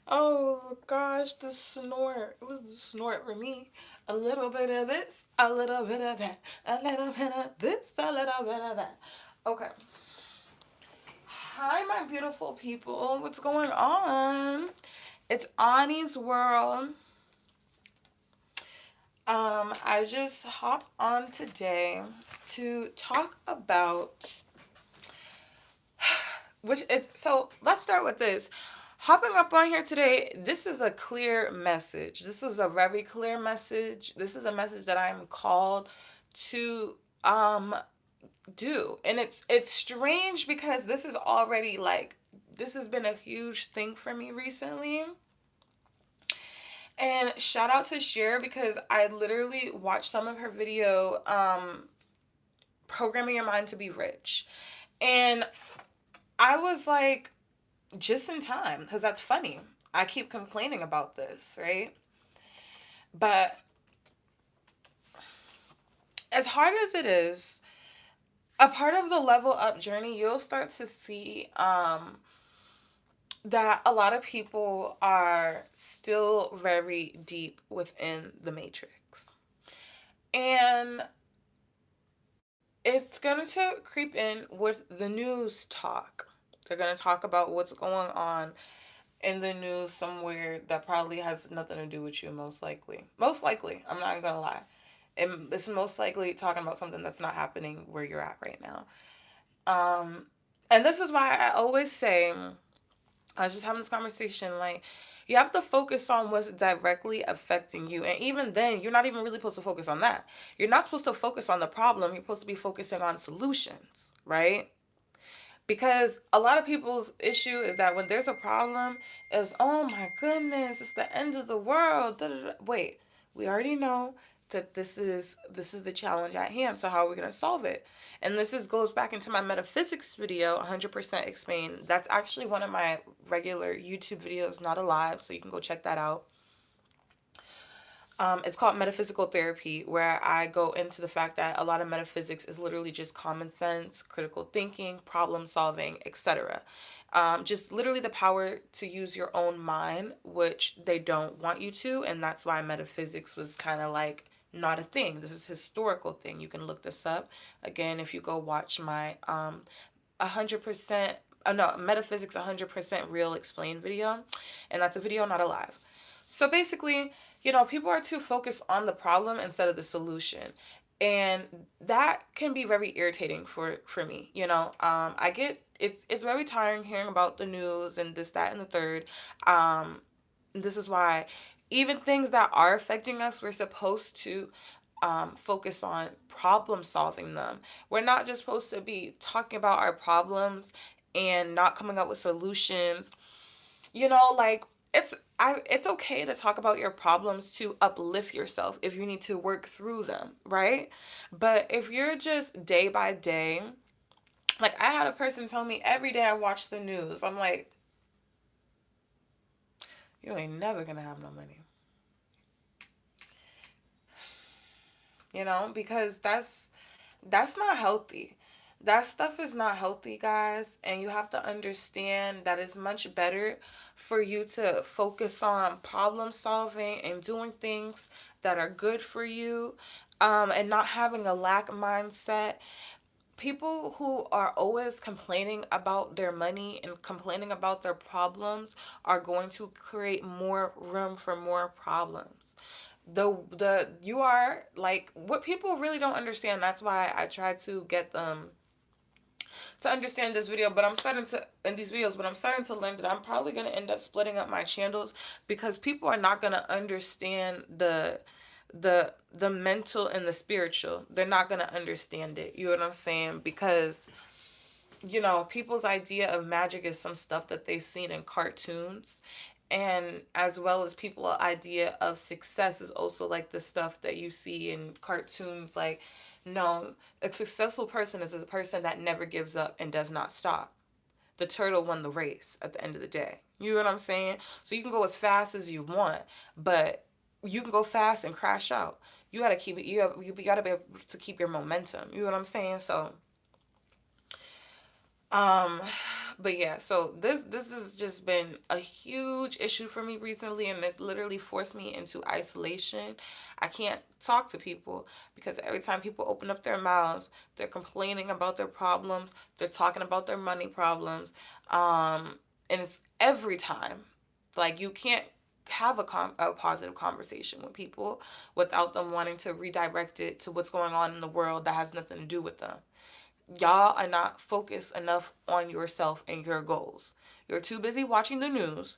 Oh gosh, the snort. It was the snort for me. A little bit of this, a little bit of that, a little bit of this, a little bit of that. Okay. Hi, my beautiful people. What's going on? It's Ani's World. I just hopped on today to talk about which it so let's start with this. Hopping up on here today, this is a clear message. This is a very clear message. This is a message that I'm called to do. And it's strange because this is already like this has been a huge thing for me recently. And shout out to Cher because I literally watched some of her video programming your mind to be rich. And I was like just in time because that's funny. I keep complaining about this, right? But as hard as it is, a part of the level up journey, you'll start to see that a lot of people are still very deep within the matrix. And it's going to creep in with the news talk. They're going to talk about what's going on in the news somewhere that probably has nothing to do with you, most likely. Most likely. I'm not even going to lie. It's most likely talking about something that's not happening where you're at right now. And this is why I always say, I was just having this conversation, like, you have to focus on what's directly affecting you. And even then, you're not even really supposed to focus on that. You're not supposed to focus on the problem. You're supposed to be focusing on solutions, right? Because a lot of people's issue is that when there's a problem, is oh my goodness, it's the end of the world. Da, da, da. Wait, we already know that this is the challenge at hand. So how are we gonna solve it? And this is goes back into my metaphysics video, 100% explained. That's actually one of my regular YouTube videos, not alive, so you can go check that out. It's called metaphysical therapy, where I go into the fact that a lot of metaphysics is literally just common sense, critical thinking, problem solving, etc. Just literally the power to use your own mind, which they don't want you to, and that's why metaphysics was kind of like not a thing. This is a historical thing. You can look this up again if you go watch my 100%. No, metaphysics 100% real explained video, and that's a video not alive. So basically, people are too focused on the problem instead of the solution. And that can be very irritating for me. I get it's very tiring hearing about the news and this, that, and the third. This is why even things that are affecting us, we're supposed to focus on problem solving them. We're not just supposed to be talking about our problems and not coming up with solutions. Like it's okay to talk about your problems to uplift yourself if you need to work through them, right? But if you're just day by day, like I had a person tell me every day I watch the news, I'm like, you ain't never gonna have no money. Because that's not healthy. That stuff is not healthy, guys, and you have to understand that it's much better for you to focus on problem solving and doing things that are good for you, and not having a lack mindset. People who are always complaining about their money and complaining about their problems are going to create more room for more problems. The you are like what people really don't understand. That's why I try to get them to understand this video, but I'm starting to in these videos, but I'm starting to learn that I'm probably going to end up splitting up my channels because people are not going to understand the mental and the spiritual. They're not going to understand it. You know what I'm saying? Because people's idea of magic is some stuff that they've seen in cartoons, and as well as people's idea of success is also like the stuff that you see in cartoons. Like, no, a successful person is a person that never gives up and does not stop. The turtle won the race at the end of the day. You know what I'm saying? So you can go as fast as you want, but you can go fast and crash out. You got to keep it. You got to be able to keep your momentum. You know what I'm saying? So Um, but yeah, so this has just been a huge issue for me recently, and it's literally forced me into isolation. I can't talk to people because every time people open up their mouths, they're complaining about their problems. They're talking about their money problems, and it's every time. Like you can't have a positive conversation with people without them wanting to redirect it to what's going on in the world that has nothing to do with them. Y'all are not focused enough on yourself and your goals. You're too busy watching the news.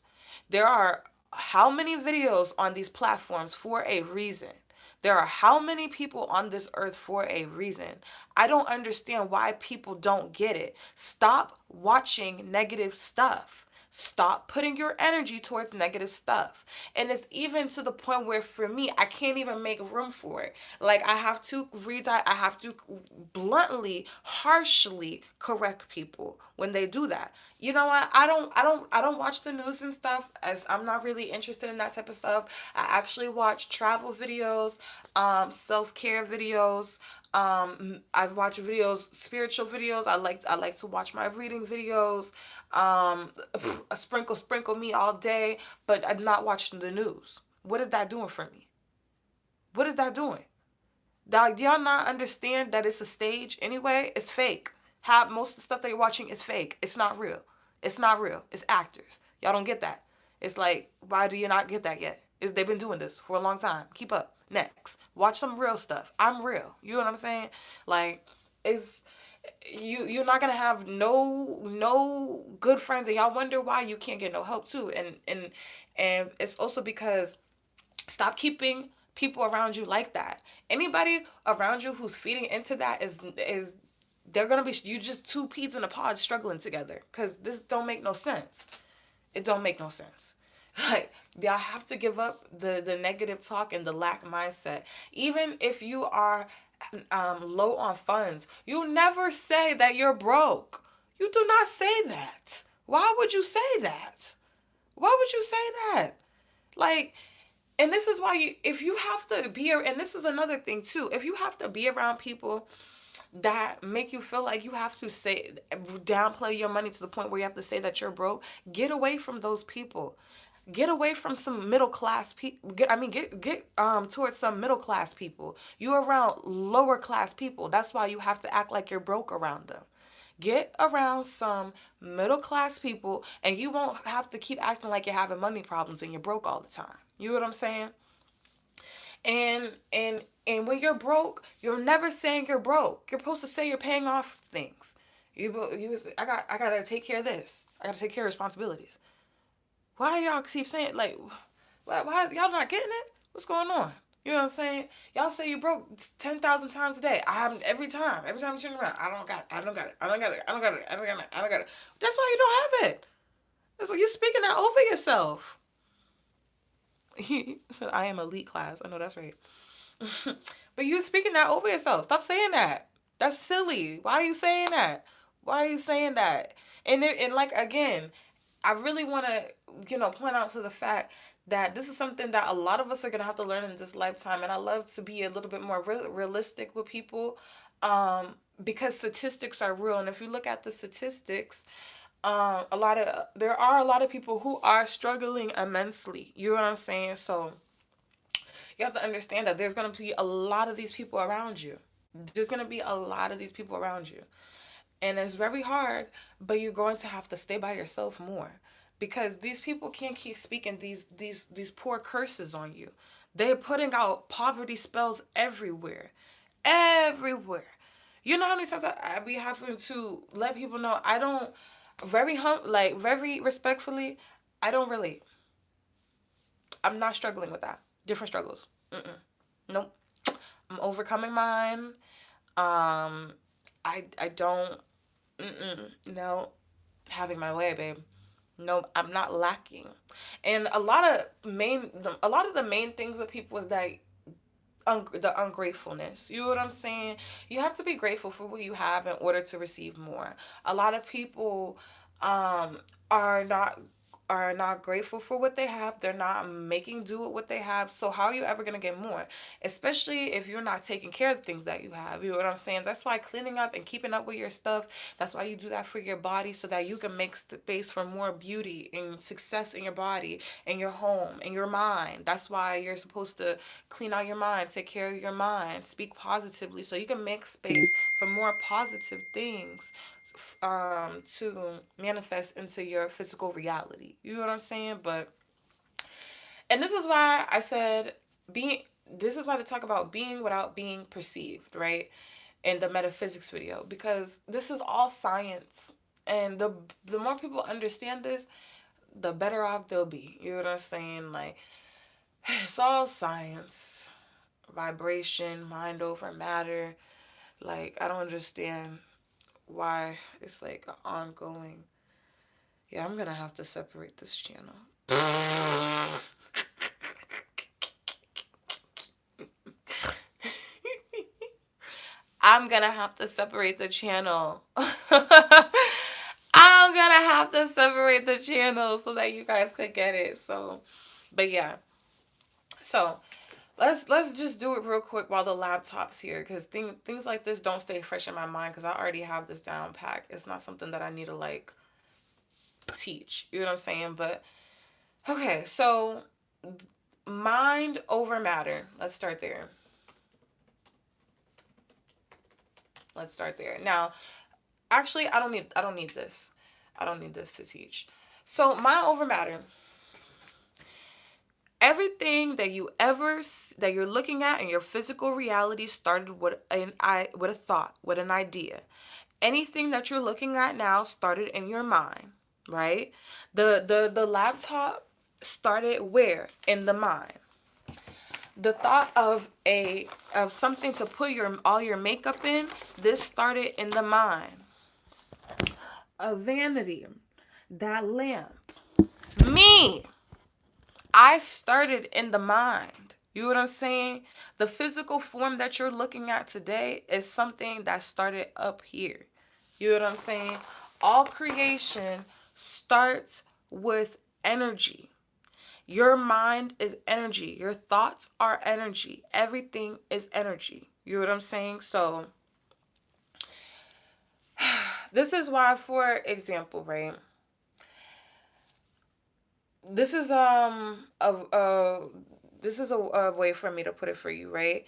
There are how many videos on these platforms for a reason? There are how many people on this earth for a reason? I don't understand why people don't get it. Stop watching negative stuff. Stop putting your energy towards negative stuff. And it's even to the point where for me, I can't even make room for it. Like I have to I have to bluntly, harshly correct people when they do that. You know what? I don't watch the news and stuff as I'm not really interested in that type of stuff. I actually watch travel videos, self-care videos. I've watched videos, spiritual videos. I like to watch my reading videos. Um, a sprinkle me all day, but I'm not watching the news. What is that doing for me? What is that doing? Do y'all not understand that it's a stage anyway? It's fake. How most of the stuff that you're watching is fake. It's not real. It's not real. It's actors. Y'all don't get that. It's like, why do you not get that yet? They've been doing this for a long time. Keep up. Next. Watch some real stuff. I'm real. You know what I'm saying? Like, it's you're not gonna have no good friends, and y'all wonder why you can't get no help too. And it's also because stop keeping people around you like that. Anybody around you who's feeding into that is they're gonna be you just two peas in a pod struggling together. Cause this don't make no sense. It don't make no sense. Like y'all have to give up the negative talk and the lack mindset. Even if you are low on funds, you never say that you're broke. You do not say that. Why would you say that? Why would you say that? Like, and this is why if you have to be, and this is another thing too, if you have to be around people that make you feel like you have to say, downplay your money to the point where you have to say that you're broke, get away from those people. Get away from some middle class people. Get towards some middle class people. You around lower class people. That's why you have to act like you're broke around them. Get around some middle class people and you won't have to keep acting like you're having money problems and you're broke all the time. You know what I'm saying? And when you're broke, you're never saying you're broke. You're supposed to say you're paying off things. I gotta take care of this. I gotta take care of responsibilities. Why y'all keep saying like why y'all not getting it? What's going on? You know what I'm saying? Y'all say you broke 10,000 times a day. I haven't every time. Every time you turn around, I don't got it. I don't got it. I don't got it. I don't got it. I don't got it. I don't got it. That's why you don't have it. That's why you're speaking that over yourself. He said, I am elite class. I know that's right. But you speaking that over yourself. Stop saying that. That's silly. Why are you saying that? Why are you saying that? And like again, I really want to point out to the fact that this is something that a lot of us are gonna have to learn in this lifetime. And I love to be a little bit more realistic with people, because statistics are real. And if you look at the statistics, there are a lot of people who are struggling immensely. You know what I'm saying? So you have to understand that there's going to be a lot of these people around you. There's going to be a lot of these people around you. And it's very hard, but you're going to have to stay by yourself more because these people can't keep speaking these poor curses on you. They're putting out poverty spells everywhere. Everywhere. You know how many times I be having to let people know I don't very respectfully, I don't relate. I'm not struggling with that. Different struggles. Mm-mm. Nope. I'm overcoming mine. Um, I don't. Mm-mm. No, having my way, babe. No, I'm not lacking. And a lot of the main things with people is that the ungratefulness. You know what I'm saying? You have to be grateful for what you have in order to receive more. A lot of people are not. are not grateful for what they have. They're not making do with what they have. So how are you ever gonna get more? Especially if you're not taking care of the things that you have. You know what I'm saying? That's why cleaning up and keeping up with your stuff, that's why you do that for your body so that you can make space for more beauty and success in your body, in your home, in your mind. That's why you're supposed to clean out your mind, take care of your mind, speak positively so you can make space for more positive things to manifest into your physical reality. You know what I'm saying? But and this is why I said being this is why they talk about being without being perceived, right? In the metaphysics video, because this is all science. And the more people understand this, the better off they'll be. You know what I'm saying? Like, it's all science. Vibration, mind over matter. Like, I don't understand why it's like an ongoing. Yeah, I'm gonna have to separate this channel. I'm gonna have to separate the channel. I'm gonna have to separate the channel so that you guys could get it. So, but yeah. So let's just do it real quick while the laptop's here, because things like this don't stay fresh in my mind because I already have this down packed. It's not something that I need to like teach. You know what I'm saying? But okay, so mind over matter. Let's start there. Let's start there. Now, actually, I don't need this. I don't need this to teach. So, mind over matter. Everything that that you're looking at in your physical reality started with with a thought, with an idea. Anything that you're looking at now started in your mind, right? The laptop started where? In the mind. The thought of something to put your all your makeup in, this started in the mind. A vanity, that lamp, me, I started in the mind. You know what I'm saying? The physical form that you're looking at today is something that started up here. You know what I'm saying? All creation starts with energy. Your mind is energy. Your thoughts are energy. Everything is energy. You know what I'm saying? So, this is why, for example, right? This is a way for me to put it for you, right?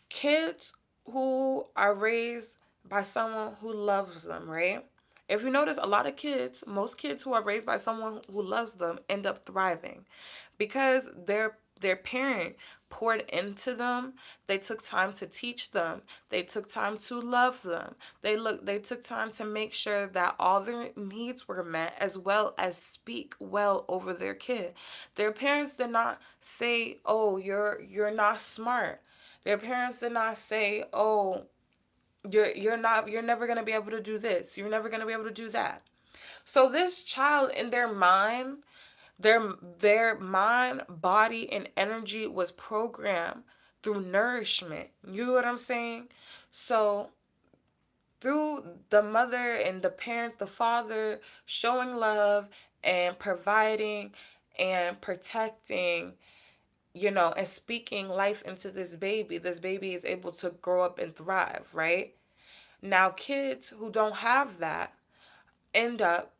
Kids who are raised by someone who loves them, right? If you notice, a lot of kids, most kids who are raised by someone who loves them end up thriving because their parent poured into them. They took time to teach them. They took time to love them. They took time to make sure that all their needs were met, as well as speak well over their kid. Their parents did not say, "Oh, you're not smart." Their parents did not say, "Oh, you're never going to be able to do this. You're never going to be able to do that." So this child, in their mind, their mind, body, and energy was programmed through nourishment. You know what I'm saying? So through the mother and the parents, the father showing love and providing and protecting, and speaking life into this baby is able to grow up and thrive, right? Now, kids who don't have that end up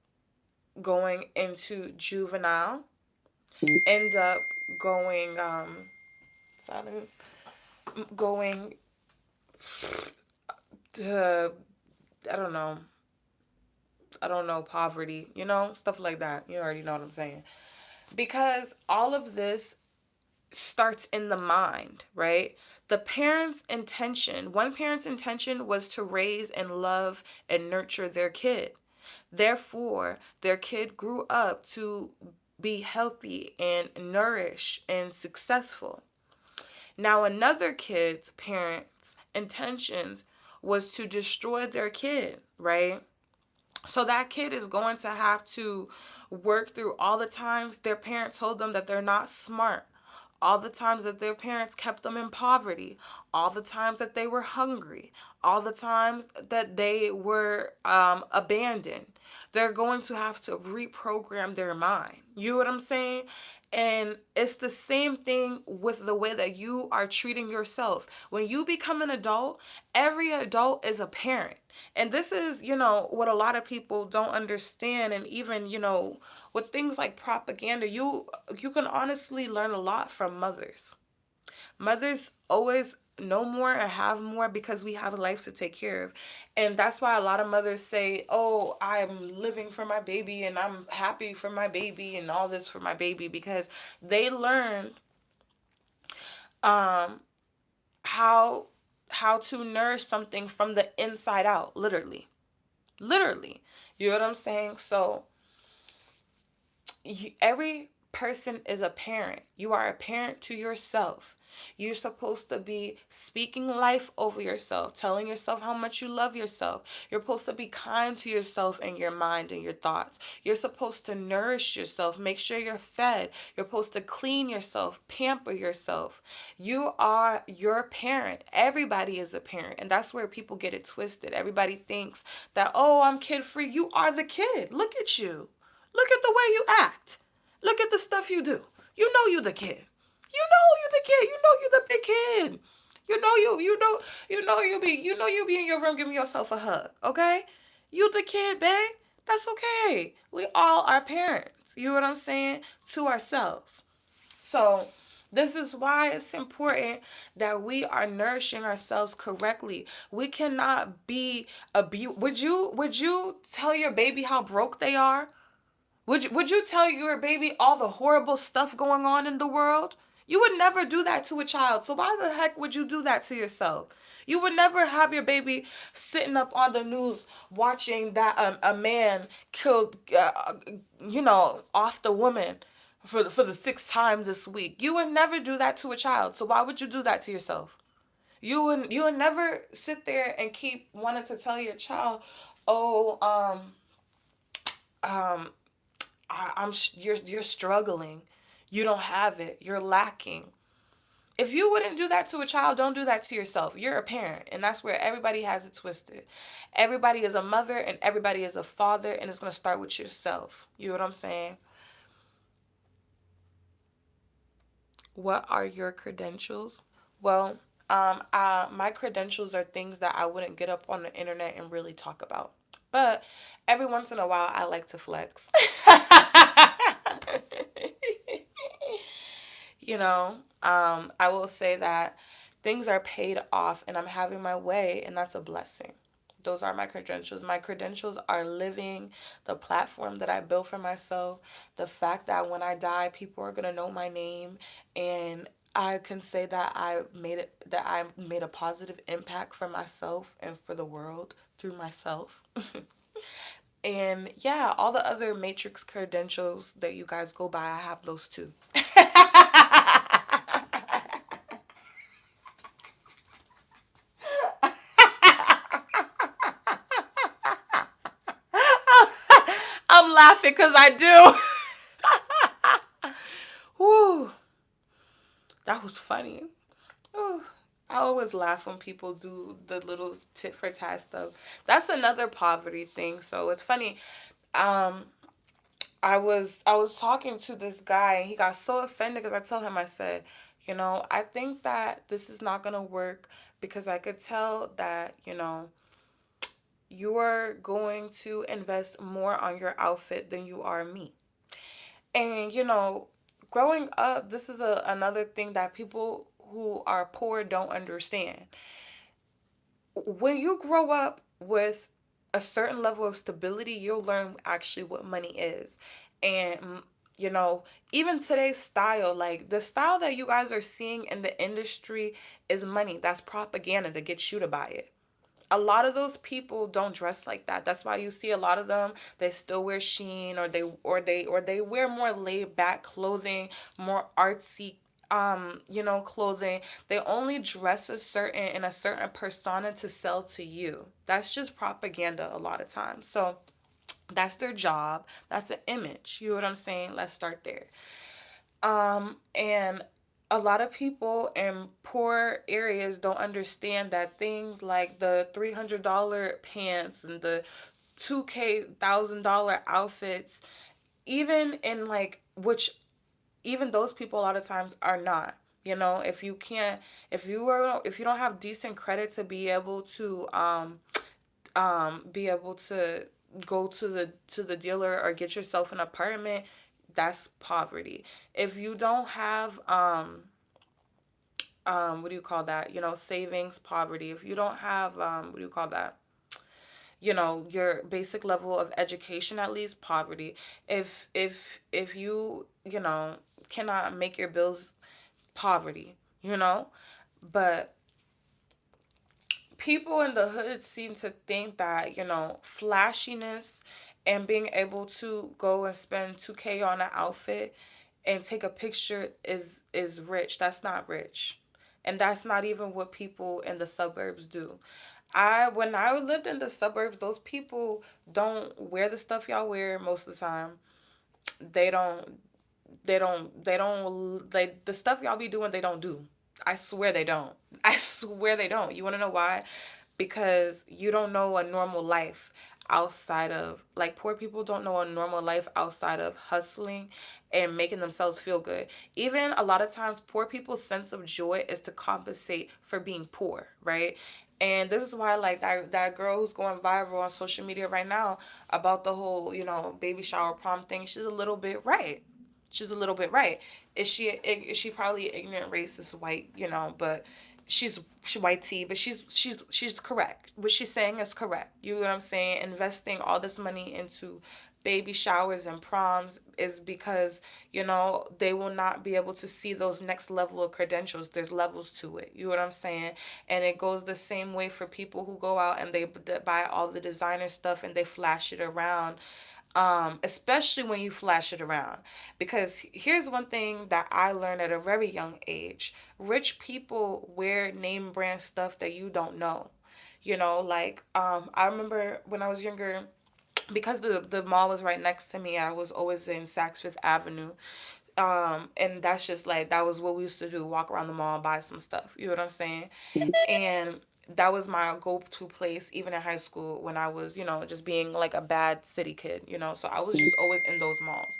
going into juvenile, end up going sorry, going to, I don't know, poverty, stuff like that. You already know what I'm saying. Because all of this starts in the mind, right? One parent's intention was to raise and love and nurture their kid. Therefore, their kid grew up to be healthy and nourished and successful. Now, another kid's parents' intentions was to destroy their kid, right? So that kid is going to have to work through all the times their parents told them that they're not smart, all the times that their parents kept them in poverty, all the times that they were hungry, all the times that they were abandoned. They're going to have to reprogram their mind. You know what I'm saying? And it's the same thing with the way that you are treating yourself. When you become an adult, every adult is a parent. And this is, what a lot of people don't understand. And even, with things like propaganda, you can honestly learn a lot from mothers. Mothers always know more and have more because we have a life to take care of. And that's why a lot of mothers say, "Oh, I'm living for my baby and I'm happy for my baby and all this for my baby," because they learned um how how to nourish something from the inside out, literally. Literally. You know what I'm saying? So, every person is a parent. You are a parent to yourself. You're supposed to be speaking life over yourself, telling yourself how much you love yourself. You're supposed to be kind to yourself and your mind and your thoughts. You're supposed to nourish yourself, make sure you're fed. You're supposed to clean yourself, pamper yourself. You are your parent. Everybody is a parent. And that's where people get it twisted. Everybody thinks that, "Oh, I'm kid free." You are the kid. Look at you. Look at the way you act. Look at the stuff you do. You know you the kid. You know you the kid. You know you the big kid. You know you be in your room giving yourself a hug, okay? You the kid, babe. That's okay. We all are parents. You know what I'm saying? To ourselves. So this is why it's important that we are nourishing ourselves correctly. We cannot be abused. Would you tell your baby how broke they are? Would you tell your baby all the horrible stuff going on in the world? You would never do that to a child. So why the heck would you do that to yourself? You would never have your baby sitting up on the news watching that a man killed, off the woman for the sixth time this week. You would never do that to a child. So why would you do that to yourself? You would never sit there and keep wanting to tell your child, "Oh, um, you're struggling. You don't have it. You're lacking." If you wouldn't do that to a child, don't do that to yourself. You're a parent, and that's where everybody has it twisted. Everybody is a mother and everybody is a father, and it's going to start with yourself. You know what I'm saying? What are your credentials? Well, my credentials are things that I wouldn't get up on the internet and really talk about. But every once in a while, I like to flex. I will say that things are paid off and I'm having my way, and that's a blessing. Those are my credentials. My credentials are living the platform that I built for myself. The fact that when I die, people are gonna know my name, and I can say that I made a positive impact for myself and for the world through myself. And yeah, all the other matrix credentials that you guys go by, I have those too. I'm laughing because I do. Whew, that was funny. Whew. I always laugh when people do the little tit for tat stuff. That's another poverty thing. So it's funny. Um, I was talking to this guy and he got so offended because I told him, I said, "I think that this is not gonna work because I could tell that, you're going to invest more on your outfit than you are me." And growing up, this is another thing that people who are poor don't understand. When you grow up with a certain level of stability, you'll learn actually what money is. And you know, even today's style, like the style that you guys are seeing in the industry is money. That's propaganda to get you to buy it. A lot of those people don't dress like that. That's why you see a lot of them, they still wear Shein, or they wear more laid back clothing, more artsy clothing. They only dress in a certain persona to sell to you. That's just propaganda a lot of times. So that's their job. That's an image. You know what I'm saying? Let's start there. And a lot of people in poor areas don't understand that things like the $300 pants and the $2,000 outfits, even in like, which even those people a lot of times are not. If you can't, if you don't have decent credit to be able to go to the dealer or get yourself an apartment, that's poverty. If you don't have what do you call that, savings, poverty. If you don't have what do you call that, your basic level of education, at least, poverty. If you cannot make your bills, poverty. But people in the hood seem to think that, flashiness and being able to go and spend 2K on an outfit and take a picture is rich. That's not rich. And that's not even what people in the suburbs do. I When I lived in the suburbs, those people don't wear the stuff y'all wear most of the time. They don't the stuff y'all be doing, they don't do. I swear they don't. I swear they don't. You want to know why? Because you don't know a normal life outside of, like, poor people don't know a normal life outside of hustling and making themselves feel good. Even a lot of times, poor people's sense of joy is to compensate for being poor, right? And this is why, like, that girl who's going viral on social media right now about the whole, baby shower prom thing, she's a little bit right. She's a little bit right. Is she probably ignorant, racist, white, but she white tea, but she's correct. What she's saying is correct. You know what I'm saying? Investing all this money into baby showers and proms is because, they will not be able to see those next level of credentials. There's levels to it. You know what I'm saying? And it goes the same way for people who go out and they buy all the designer stuff and they flash it around, especially when you flash it around. Because here's one thing that I learned at a very young age: rich people wear name brand stuff that you don't know. Like, I remember when I was younger, because the mall was right next to me, I was always in Saks Fifth Avenue. And that's just like, that was what we used to do: walk around the mall and buy some stuff. You know what I'm saying? And that was my go-to place even in high school when I was, just being like a bad city kid, so I was just always in those malls.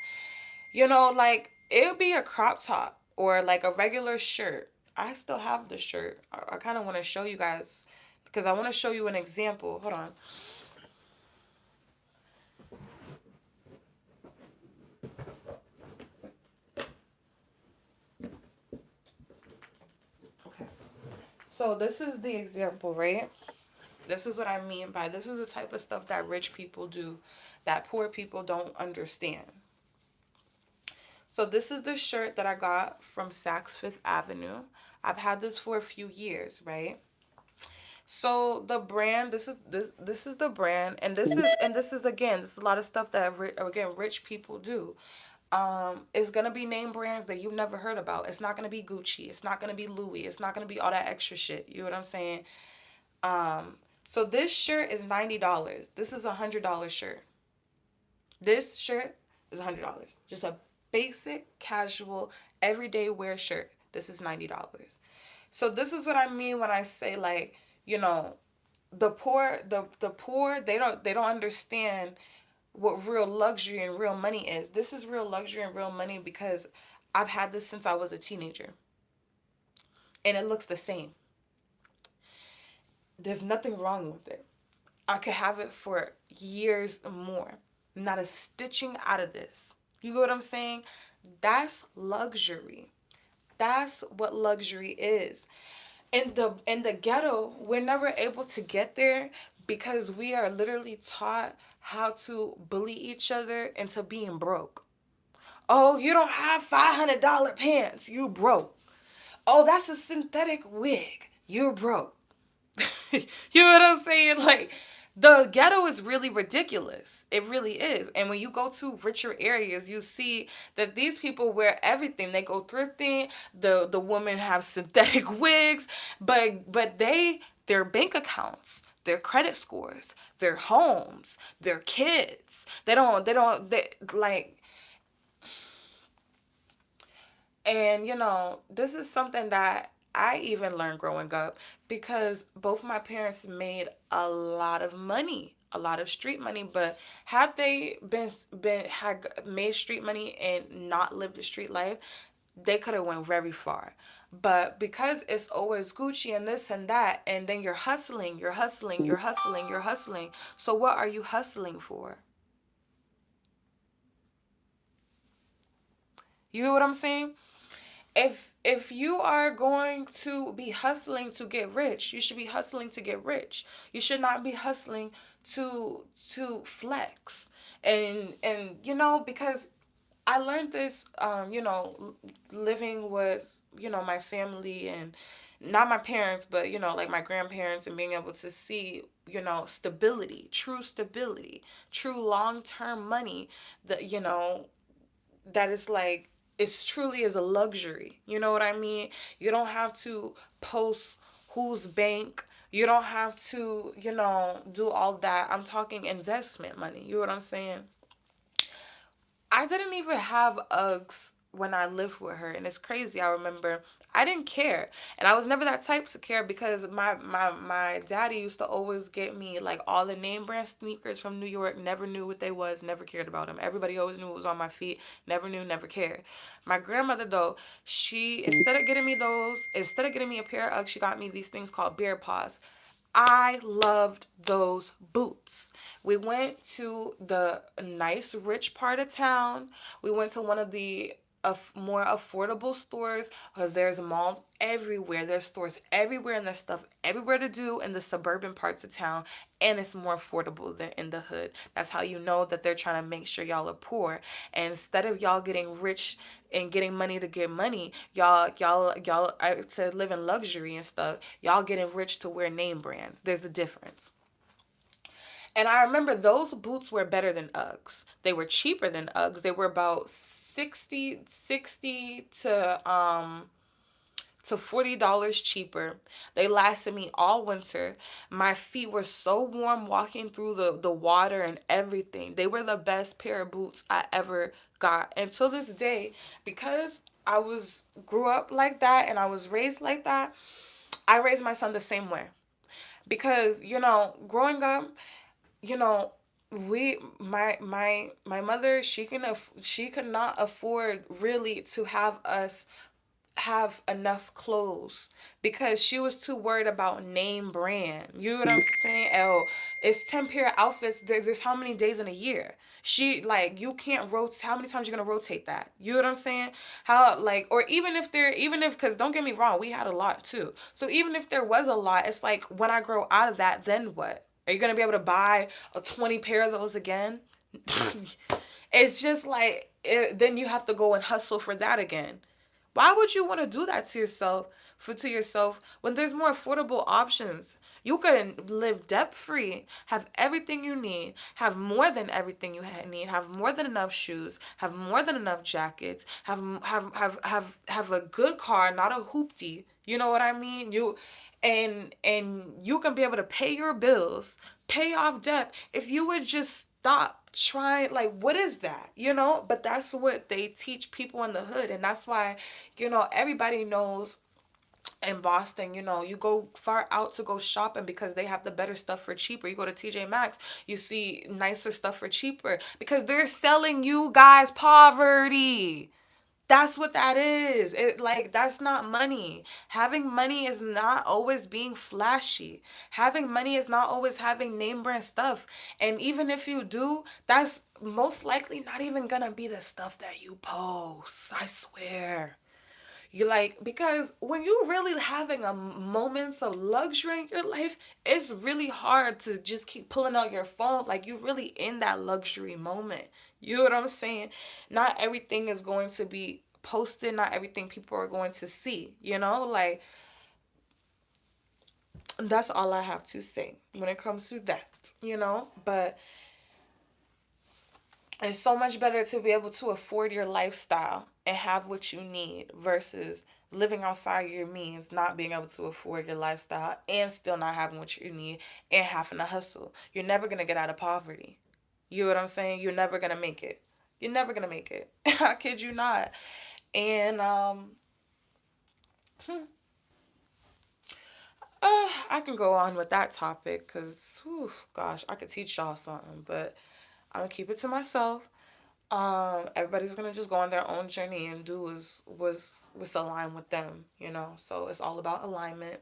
Like, it would be a crop top or like a regular shirt. I still have the shirt. I kind of want to show you guys because I want to show you an example. Hold on. Okay. So this is the example, right? This is what I mean by, this is the type of stuff that rich people do that poor people don't understand. So this is the shirt that I got from Saks Fifth Avenue. I've had this for a few years, right? So the brand, this is the brand, and this is again, this is a lot of stuff that again, rich people do. It's gonna be name brands that you've never heard about. It's not gonna be Gucci. It's not gonna be Louis. It's not gonna be all that extra shit. You know what I'm saying? So this shirt is $90. This is $100 shirt. This shirt is $100. Just a basic, casual, everyday wear shirt. This is $90. So this is what I mean when I say, like, you know, the poor, they don't understand what real luxury and real money is. This is real luxury and real money because I've had this since I was a teenager. And it looks the same. There's nothing wrong with it. I could have it for years more. Not a stitching out of this. You know what I'm saying? That's luxury. That's what luxury is. In the ghetto, we're never able to get there because we are literally taught how to bully each other into being broke. Oh, you don't have $500 pants. You broke. Oh, that's a synthetic wig. You're broke. You know what I'm saying? Like, the ghetto is really ridiculous. It really is. And when you go to richer areas, you see that these people wear everything. They go thrifting. The women have synthetic wigs, but their bank accounts, their credit scores, their homes, their kids. They like, and this is something that I even learned growing up because both my parents made a lot of money. a lot of street money, but had they been had made street money and not lived a street life, they could have went very far. But because it's always Gucci and this and that, and then you're hustling, you're hustling, you're hustling, you're hustling. So what are you hustling for? You know what I'm saying? If you are going to be hustling to get rich, you should be hustling to get rich. You should not be hustling to flex. And because I learned this, living with, my family, and not my parents, but, like my grandparents, and being able to see, stability, true long term money that, that is like, it's truly is a luxury. You know what I mean? You don't have to post whose bank. You don't have to, do all that. I'm talking investment money. You know what I'm saying? I didn't even have Uggs when I lived with her, and it's crazy. I remember I didn't care, and I was never that type to care because my daddy used to always get me like all the name brand sneakers from New York. Never knew what they was, never cared about them. Everybody always knew it was on my feet. Never knew, never cared. My grandmother though, she instead of getting me a pair of Uggs, she got me these things called bear paws. I loved those boots. We went to the nice, rich part of town. We went to one of the more affordable stores because there's malls everywhere. There's stores everywhere, and there's stuff everywhere to do in the suburban parts of town. And it's more affordable than in the hood. That's how you know that they're trying to make sure y'all are poor. And instead of y'all getting rich and getting money to get money, y'all to live in luxury and stuff. Y'all getting rich to wear name brands. There's a difference. And I remember those boots were better than Uggs. They were cheaper than Uggs. They were about 60 to $40 cheaper. They lasted me all winter. My feet were so warm walking through the water and everything. They were the best pair of boots I ever got. And to this day, because I was grew up like that and I was raised like that, I raised my son the same way. Because, growing up, you know, we my mother, she could not afford really to have us have enough clothes because she was too worried about name brand. You know what I'm saying? Oh, it's 10 pair of outfits. There's how many days in a year? She like you can't rotate. How many times you gonna rotate that? You know what I'm saying? How like or even if because don't get me wrong, we had a lot too. So even if there was a lot, it's like when I grow out of that, then what? Are you gonna be able to buy a 20 pair of those again? It's just like then you have to go and hustle for that again. Why would you want to do that to yourself when there's more affordable options? You could live debt free, have everything you need, have more than everything you need, have more than enough shoes, have more than enough jackets, have a good car, not a hoopty. You know what I mean? And you can be able to pay your bills, pay off debt if you would just stop trying. Like, what is that, but that's what they teach people in the hood. And that's why, everybody knows in Boston, you go far out to go shopping because they have the better stuff for cheaper. You go to TJ Maxx, you see nicer stuff for cheaper because they're selling you guys poverty. That's what that is. It like that's not money. Having money is not always being flashy. Having money is not always having name brand stuff. And even if you do, that's most likely not even gonna be the stuff that you post. I swear. You like because when you really having a moments of luxury in your life, it's really hard to just keep pulling out your phone. Like you really in that luxury moment. You know what I'm saying? Not everything is going to be posted. Not everything people are going to see. Like that's all I have to say when it comes to that. But it's so much better to be able to afford your lifestyle and have what you need versus living outside your means, not being able to afford your lifestyle and still not having what you need and having to hustle. You're never going to get out of poverty. You know what I'm saying? You're never going to make it. You're never going to make it. I kid you not. And I can go on with that topic because, gosh, I could teach y'all something, but I'm gonna keep it to myself. Everybody's gonna just go on their own journey and do what's aligned with them, you know. So it's all about alignment.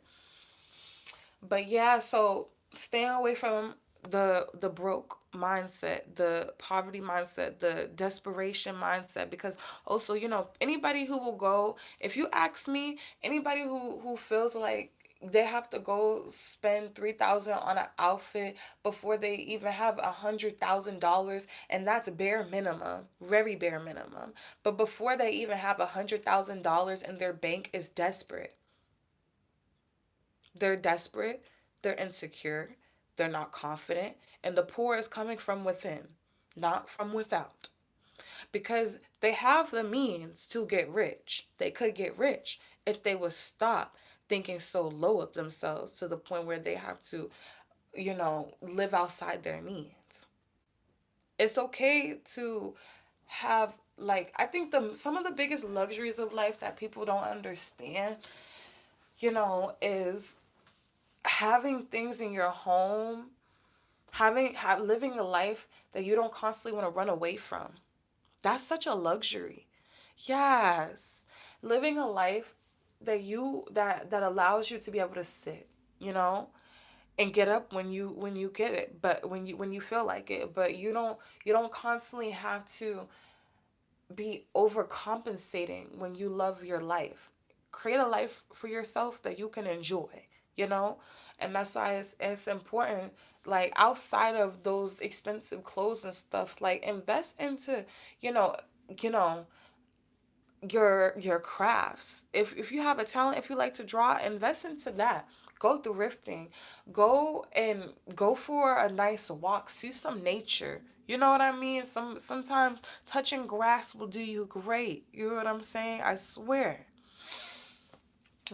But yeah, so staying away from the broke mindset, the poverty mindset, the desperation mindset, because also, you know, anybody who will go, if you ask me, anybody who feels like they have to go spend 3,000 on an outfit before they even have $100,000, and that's bare minimum, very bare minimum. But before they even have $100,000 in their bank is desperate. They're desperate, they're insecure, they're not confident, and the poor is coming from within, not from without. Because they have the means to get rich. They could get rich if they would stop thinking so low of themselves to the point where they have to, you know, live outside their means. It's okay to have, like, I think the some of the biggest luxuries of life that people don't understand, you know, is having things in your home, living a life that you don't constantly want to run away from. That's such a luxury. Yes. Living a life that allows you to be able to sit, you know, and get up when you get it, but when you feel like it, but you don't constantly have to be overcompensating when you love your life. Create a life for yourself that you can enjoy, you know? And that's why it's important, like outside of those expensive clothes and stuff, like invest into, you know, you know, your crafts. If you have a talent, if you like to draw, invest into that. Go thrifting. Go for a nice walk. See some nature. You know what I mean? Sometimes touching grass will do you great. You know what I'm saying? I swear.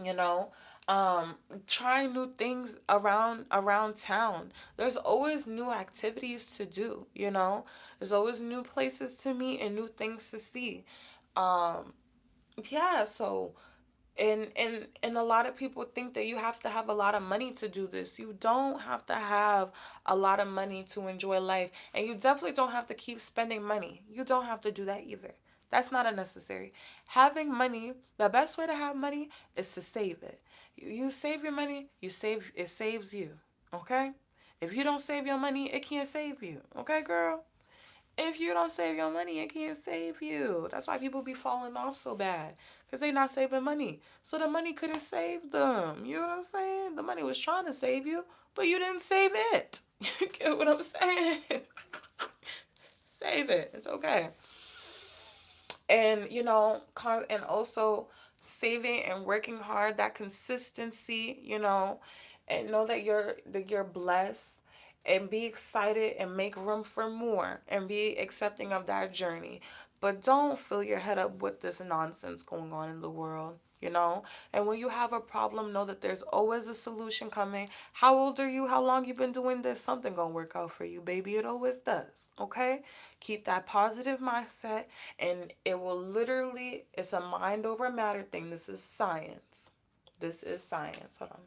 You know, um try new things around town. There's always new activities to do, you know? There's always new places to meet and new things to see. Um yeah, so and a lot of people think that you have to have a lot of money to do this. You don't have to have a lot of money to enjoy life, and you definitely don't have to keep spending money. You don't have to do that either. That's not unnecessary. Having money, the best way to have money is to save it. You save your money, it saves you. Okay? If you don't save your money, it can't save you. Okay, girl? If you don't save your money, it can't save you. That's why people be falling off so bad. Because they not saving money. So the money couldn't save them. You know what I'm saying? The money was trying to save you, but you didn't save it. You get what I'm saying? Save it. It's okay. And, you know, and also saving and working hard, that consistency, you know, and know that you're blessed, and be excited and make room for more and be accepting of that journey. But don't fill your head up with this nonsense going on in the world, you know? And when you have a problem, know that there's always a solution coming. How old are you? How long you been doing this? Something gonna work out for you, baby. It always does. Okay? Keep that positive mindset, and it will literally, it's a mind over matter thing. This is science. This is science. Hold on.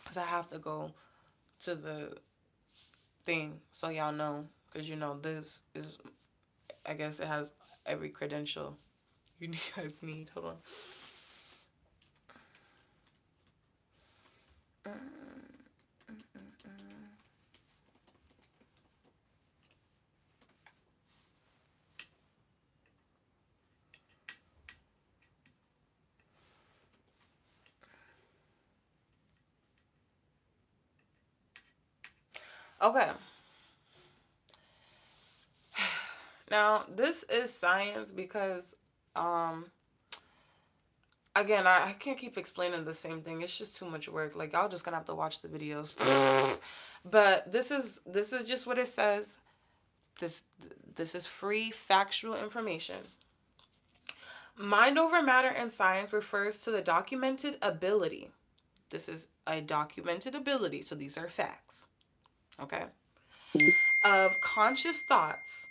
Because I have to go to the thing so y'all know. Because, you know, this is, I guess it has every credential you guys need. Hold on. Okay. Now, this is science because, um, again, I can't keep explaining the same thing. It's just too much work. Like, y'all just gonna have to watch the videos. But this is just what it says. This this is free factual information. Mind over matter in science refers to the documented ability. This is a documented ability, so these are facts. Okay. Of conscious thoughts,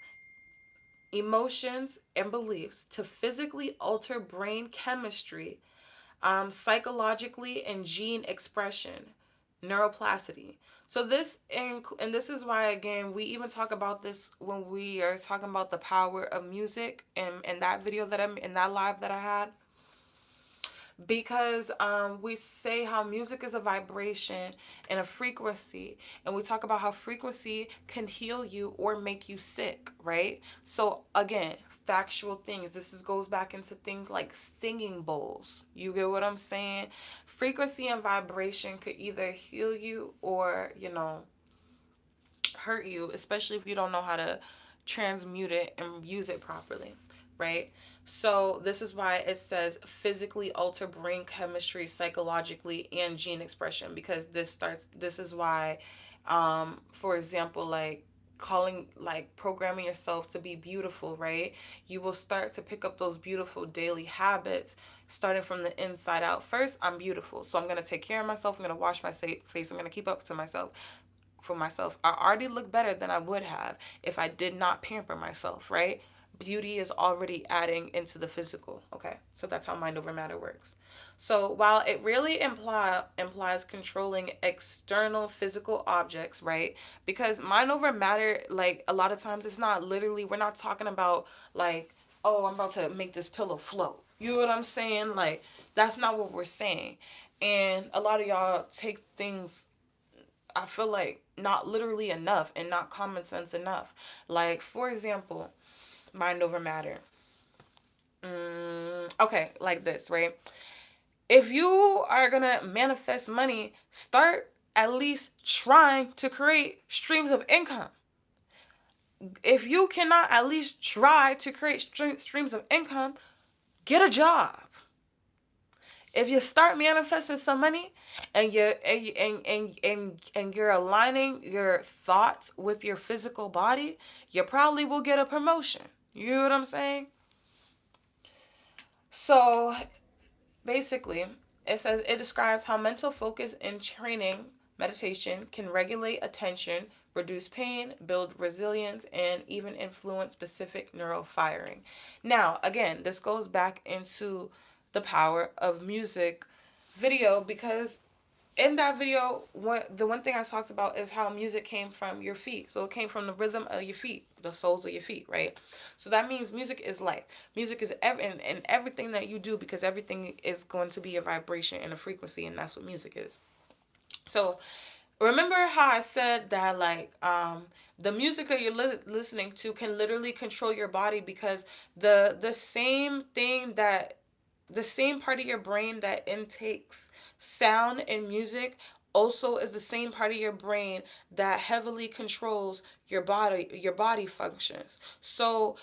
emotions, and beliefs to physically alter brain chemistry psychologically and gene expression, neuroplasticity. So and this is why, again, we even talk about this when we are talking about the power of music, and that video that I'm in, that live that I had, because we say how music is a vibration and a frequency, and we talk about how frequency can heal you or make you sick, right? So again, factual things. Goes back into things like singing bowls. You get what I'm saying? Frequency and vibration could either heal you or, hurt you, especially if you don't know how to transmute it and use it properly, right? So this is why it says physically alter brain chemistry, psychologically, and gene expression, because this is why, for example, like programming yourself to be beautiful, right? You will start to pick up those beautiful daily habits starting from the inside out. First, I'm beautiful, so I'm going to take care of myself. I'm going to wash my face. I'm going to keep up to myself for myself. I already look better than I would have if I did not pamper myself, right? Beauty is already adding into the physical. Okay, so that's how mind over matter works. So while it really implies controlling external physical objects, right? Because mind over matter, like a lot of times, it's not literally. We're not talking about like, oh, I'm about to make this pillow float. You know what I'm saying? Like, that's not what we're saying. And a lot of y'all take things, I feel like, not literally enough and not common sense enough. Like, for example, mind over matter. Okay, like this, right? If you are gonna manifest money, start at least trying to create streams of income. If you cannot at least try to create streams of income, get a job. If you start manifesting some money and you're aligning your thoughts with your physical body, you probably will get a promotion. You know what I'm saying? So basically, it says it describes how mental focus and training meditation can regulate attention, reduce pain, build resilience, and even influence specific neural firing. Now, again, this goes back into the power of music video, because in that video, the one thing I talked about is how music came from your feet. So it came from the rhythm of your feet, the soles of your feet, right? So that means music is life. Music is and everything that you do, because everything is going to be a vibration and a frequency, and that's what music is. So remember how I said that, like, the music that you're listening to can literally control your body, because the same thing that the same part of your brain that intakes sound and music also is the same part of your brain that heavily controls your body functions. So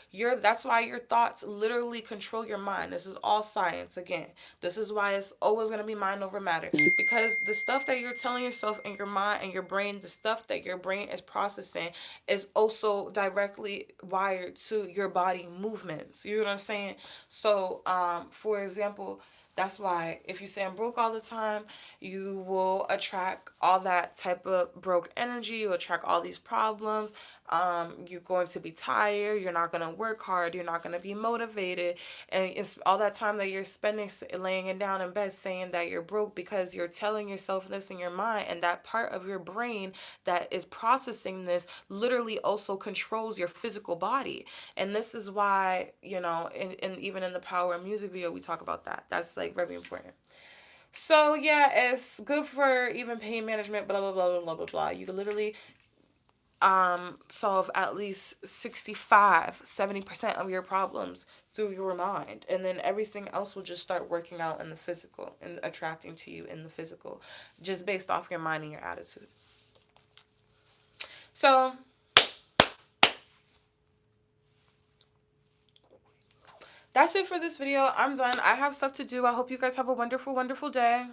that's why your thoughts literally control your mind. This is all science. Again, this is why it's always going to be mind over matter, because the stuff that you're telling yourself in your mind and your brain, the stuff that your brain is processing, is also directly wired to your body movements. You know what I'm saying? So for example, that's why if you say I'm broke all the time, you will attract all that type of broke energy. You attract all these problems. You're going to be tired. You're not going to work hard. You're not going to be motivated. And it's all that time that you're spending laying down in bed saying that you're broke, because you're telling yourself this in your mind. And that part of your brain that is processing this literally also controls your physical body. And this is why, and even in the Power of Music video, we talk about that. That's like very important. So yeah, it's good for even pain management, blah blah blah blah blah blah blah. You can literally solve at least 65-70% of your problems through your mind, and then everything else will just start working out in the physical and attracting to you in the physical, just based off your mind and your attitude. So that's it for this video. I'm done. I have stuff to do. I hope you guys have a wonderful, wonderful day.